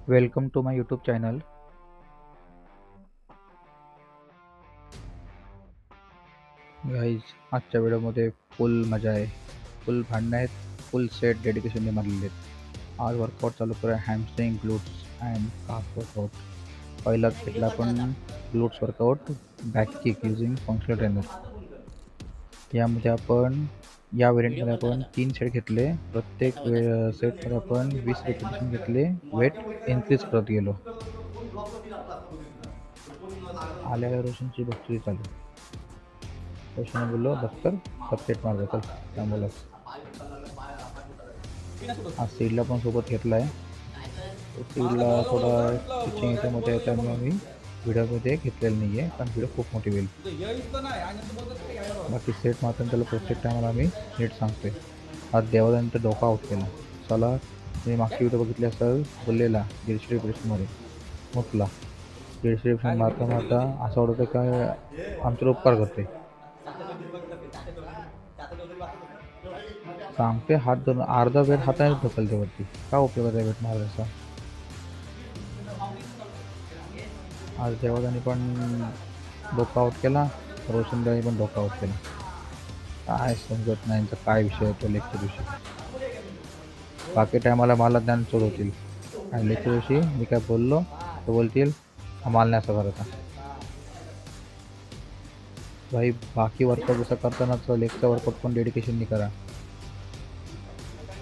Welcome to my YouTube channel. Guys, आजच्या व्हिडिओमध्ये फुल मजा आहे, फुल भांडणं आहेत, फुल सेट डेडिकेशनने मारलेले आहेत. आज वर्कआउट चालू करूया hamstring, glutes and calf workout. पहिला सेटला आपण glutes workout, back kick using functional trainer. यामध्ये आपण या व्हेरियंटमध्ये आपण 3 सेट घेतले. प्रत्येक सेटमध्ये आपण 20 रिपिटेशन घेतले. वेट इन्क्रीज करत गेलो. आल्याला रोशनची बक्षीस चालू. रोशन बोललो दफ्तर सबसेट मारतो चल त्यामुळेच. आज सीडला पण सोबत घेतला आहे. सीडला थोडा टिचिंग याच्यामध्ये त्यामुळे मी व्हिडिओमध्ये घेतलेलं नाही आहे, कारण व्हिडिओ खूप मोठी होईल. बाकी सेट मात्र त्याला प्रत्येक टायमाला आम्ही नीट सांगतोय. आज देवानंतर डोका आउट केला. चला, मी मागची व्हिडिओ बघितली असेल, बोललेला 150 रिपिटेशनमध्ये मुतला. 150 रिपिटेशन मारता मारता असं वाटतं काय आमच्यावर उपकार करते. सांगते हात धरून अर्धा वेट हाताने ढकलते वरती. का उपयोग आहे वेट मारायचा? आज देवादानी पण डोका आउट केला, रोशनदानी पण डोका आउट केला. काय समजत नाही यांचा काय विषय आहे तो लेक्चर दिवशी. बाकी टायमाला मला ज्ञान सोडवतील आणि लेक्चर दिवशी मी काय बोललो तर बोलतील आम्हाला नाही असं करायचा. भाई, बाकी वर्कआउट जसं करतानाच लेगचा वर्कआउट पण डेडिकेशननी करा.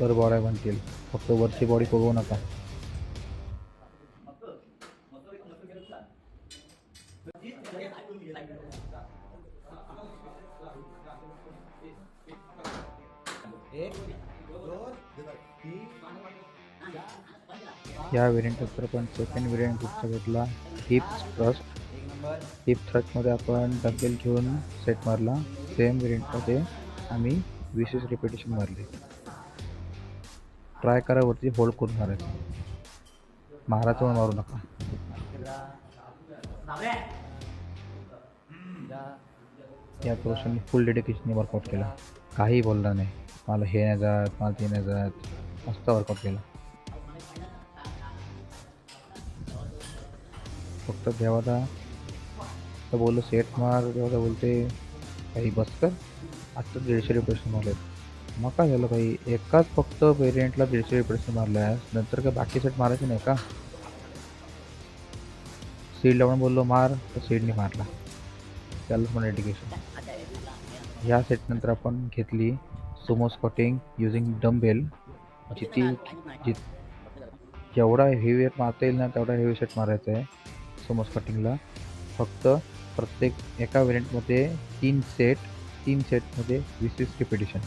तर बॉडी बनतील, फक्त वरची बॉडी बघू नका. या व्हेरियंटनंतर पण सेकंड व्हेरियंट ग्रुपचा घेतला हिप थ्रस्ट. हिप थ्रस्टमध्ये आपण डंबेल घेऊन सेट मारला. सेम व्हेरियंटमध्ये आम्ही 20 रिपिटेशन मारले. ट्राय करा वरती होल्ड करून मारायचं, मारायचं पण मारू नका. या प्रोशनने फुल डेडिकेशनने वर्कआउट केला, काही बोलला नाही. मला हे नाही जात, मला ते नाही जात, मस्त वर्कआउट केला. फक्त देवादा तर बोललो सेट मार, देवादा बोलते काही बस कर. आत्ता 150 रिपिटेशन मारले. मग काय झालं भाई, एकाच फक्त व्हेरियंटला 150 रिपिटेशन मारल्या, नंतर काय बाकी सेट मारायचे नाही का? सीडला पण बोललो मार, तर सीडने मारला. त्याला पण डेडिकेशन. ह्या सेटनंतर आपण घेतली सुमो स्क्वॉटिंग युझिंग डंबेल. जेवढा हेवी वेट मारता येईल ना तेवढा हेवी सेट मारायचा आहे सुमो स्क्वॉटिंगला. फक्त प्रत्येक एका व्हेरियंटमध्ये 3 सेटमध्ये 20 रिपिटेशन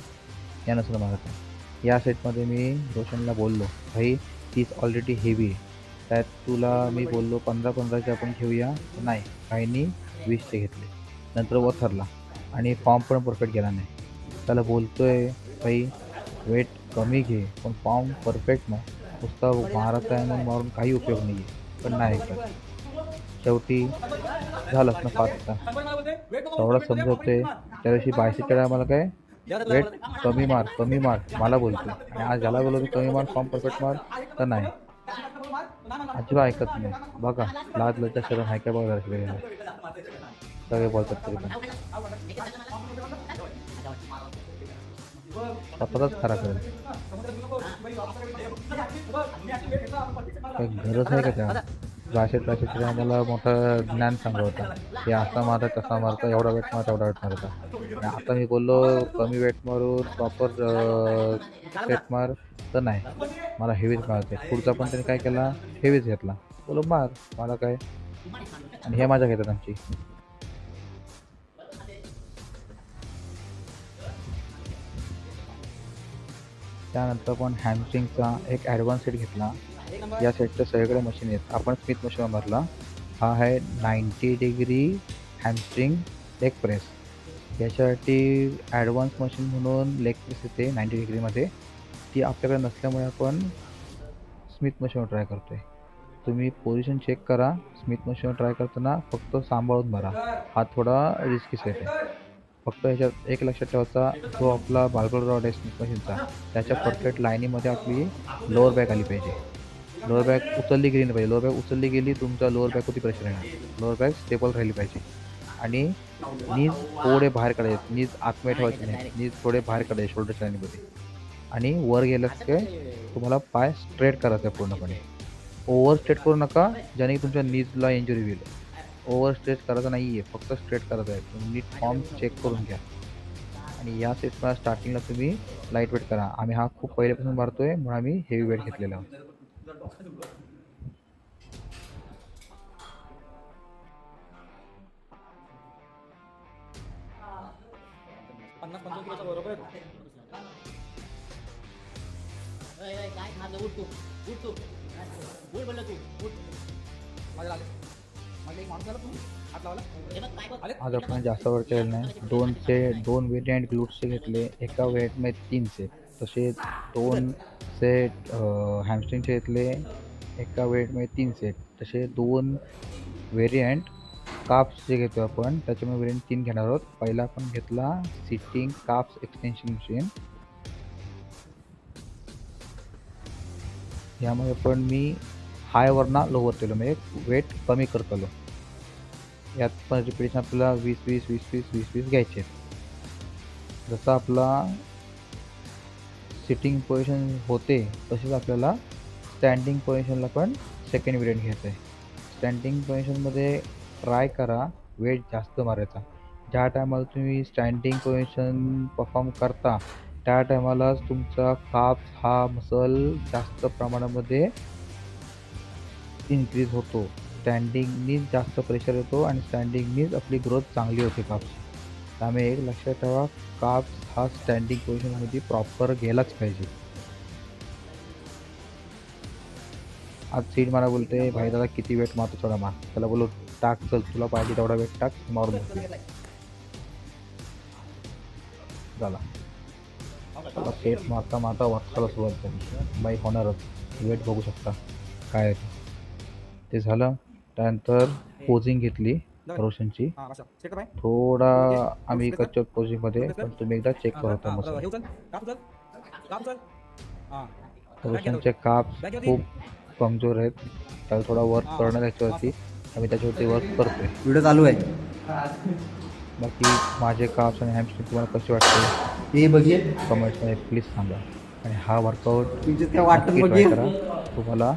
यानुसार मारायचं आहे. या सेटमध्ये मी रोशनला बोललो भाई तीच ऑलरेडी हेवी आहे, त्यात तुला मी बोललो 15-15चे आपण घेऊया, नाही काहींनी 20चे घेतले. नंतर वथरला आणि फॉर्म पण परफेक्ट गेला नाही. त्याला बोलतोय भाई वेट कमी घे पण फॉर्म परफेक्ट नाही, नुसता मारत आहे म्हणून मारून काही उपयोग नाही आहे. पण नाही का शेवटी झालंच ना फास्ट. एवढं समजवते त्या दिवशी 22च्या मला काय वेट कमी मार मला बोलतो, आणि आज ज्याला बोलतो कमी मार फॉर्म परफेक्ट मार तर नाही, अजिबात ऐकत नाही. बघा लाज लज्जा शरम आहे का बघा सगळे बोलतात तरी पण स्वतःच खरा करेल. काही गरज आहे का त्या भाषेत आम्हाला मोठं ज्ञान सांगत होता की असा मारता तसा मारता, एवढा वेट मार तेवढा वेट मारता. आणि आता मी बोललो कमी वेट मारून प्रॉपर सेट मार तर नाही, मला हेवीच मारते. पुढचा पण त्याने काय केला, हेवीच घेतला. बोलो मार मला काय, आणि हे माझ्या घेतात आमची. त्यानंतर पण हॅमस्ट्रिंगचा एक ॲडव्हान्स सेट घेतला. या सेटचे सगळीकडे मशीन आहेत. आपण स्मिथ मशीन वापरला. हा आहे 90 डिग्री हॅमस्ट्रिंग लेग प्रेस. याच्यासाठी ॲडव्हान्स मशीन म्हणून लेग प्रेस येते 90 डिग्रीमध्ये. ती आपल्याकडे नसल्यामुळे आपण स्मिथ मशीनवर ट्राय करतो आहे. तुम्ही पोझिशन चेक करा. स्मिथ मशीनवर ट्राय करताना फक्त सांभाळून मारा, हा थोडा रिस्की सेट आहे. फक्त ह्याच्यात एक लक्षात ठेवायचा, जो आपला बार्बर रॉड आहे स्मिथ मशीनचा त्याच्या परफेक्ट लाईनीमध्ये आपली लोअर बॅक आली पाहिजे. लोअर बॅक उचलली गेली नाही पाहिजे. लोअर बॅक उचलली गेली तुमचा लोअर बॅकवरती प्रेशर येणार. लोअर बॅक स्टेबल राहिली पाहिजे आणि नीज थोडे बाहेर काढायचे. नीज आतमध्ये ठेवायचे नाही. नीज थोडे बाहेर काढायचे शोल्डरच्या लाईनमध्ये आणि वर गेलात काय तुम्हाला पाय स्ट्रेट करायचा आहे पूर्णपणे. ओव्हर स्ट्रेट करू नका ज्याने तुमच्या नीजला इंजुरी होईल. ओव्हर स्ट्रेच करायचं नाही आहे, फक्त स्ट्रेट करायचं आहे. तुम्ही नीट फॉर्म चेक करून घ्या आणि या सेटला स्टार्टिंगला तुम्ही लाईट वेट करा. आम्ही हा खूप पहिल्यापासून मारतोय म्हणून आम्ही हेवी वेट घेतलेला आहोत. आज आपण जास्त वर केलेलं नाही. दोन व्हेरियंट ग्लूट्सचे घेतले. एका व्हेरियंटमध्ये 3 सेट. तसे 2 सेट हॅमस्ट्रिंगचे घेतले. एका व्हेरियंटमध्ये 3 सेट. तसे 2 व्हेरियंट काप्सचे घेतो आपण. त्याच्यामुळे व्हेरियंट 3 घेणार आहोत. पहिला आपण घेतला सिटिंग काप्स एक्सटेन्शन मशीन. यामध्ये पण मी हायवरना लोवर केलो, म्हणजे वेट कमी करतो. यात पण रिपिटेशन आपल्याला 20-20 घ्यायचे. जसं आपला सिटिंग पोझिशन होते तसेच आपल्याला स्टँडिंग पोझिशनला पण सेकंड व्हेरियंट घ्यायचं आहे. स्टँडिंग पोझिशनमध्ये ट्राय करा वेट जास्त मारायचा. ज्या टायमाला तुम्ही स्टँडिंग पोझिशन परफॉर्म करता त्या टायमालाच तुमचा काप्स हा मसल जास्त प्रमाणामध्ये इन्क्रीज होतो. स्टँडिंगनीच जास्त प्रेशर येतो आणि स्टँडिंगनीच आपली ग्रोथ चांगली होते काप्सची. त्यामुळे एक लक्षात ठेवा, काप्स हा स्टँडिंग पोझिशनमध्ये प्रॉपर गेलाच पाहिजे. आज सीड मला बोलते भाई दादा किती वेट मारतो थोडा मार. त्याला बोलो टाक, चल तुला पाहिजे तेवढा वेट टाक, मारून बघूया. झाला त्याला सेट मारता मारता वाचायला सुरुवात झाली. बाई होणारच. वेट बघू शकता काय आहे ते झालं. त्यानंतर पोझिंग घेतली रोशनची. थोडा आम्ही कच्च्या पोझिंगमध्ये, पण तुम्ही एकदा चेक करता मसल. रोशनचे काप्स खूप कमजोर आहेत. त्याला थोडा वर्क करणं त्याच्यावरती. आम्ही त्याच्यावरती वर्क करतोय. व्हिडिओ चालू आहे. बाकी माझे काप्स आणि हॅमस्ट्रिंग तुम्हाला कसे वाटते हे बघिये कमेंट्समध्ये प्लीज सांगा. आणि हा वर्कआउट काय वाटतं ट्राय करा, तुम्हाला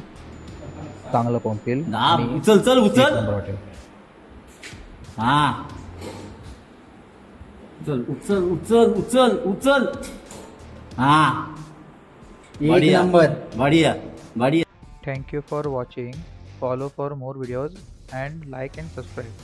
चांगलं पंप येईल आणि उचल चल एक उचल नंबर वाटेल. हा उचल उचल उचल उचल उचल हा एक नंबर बढिया बढिया. Thank you for watching. Follow for more videos and like and subscribe.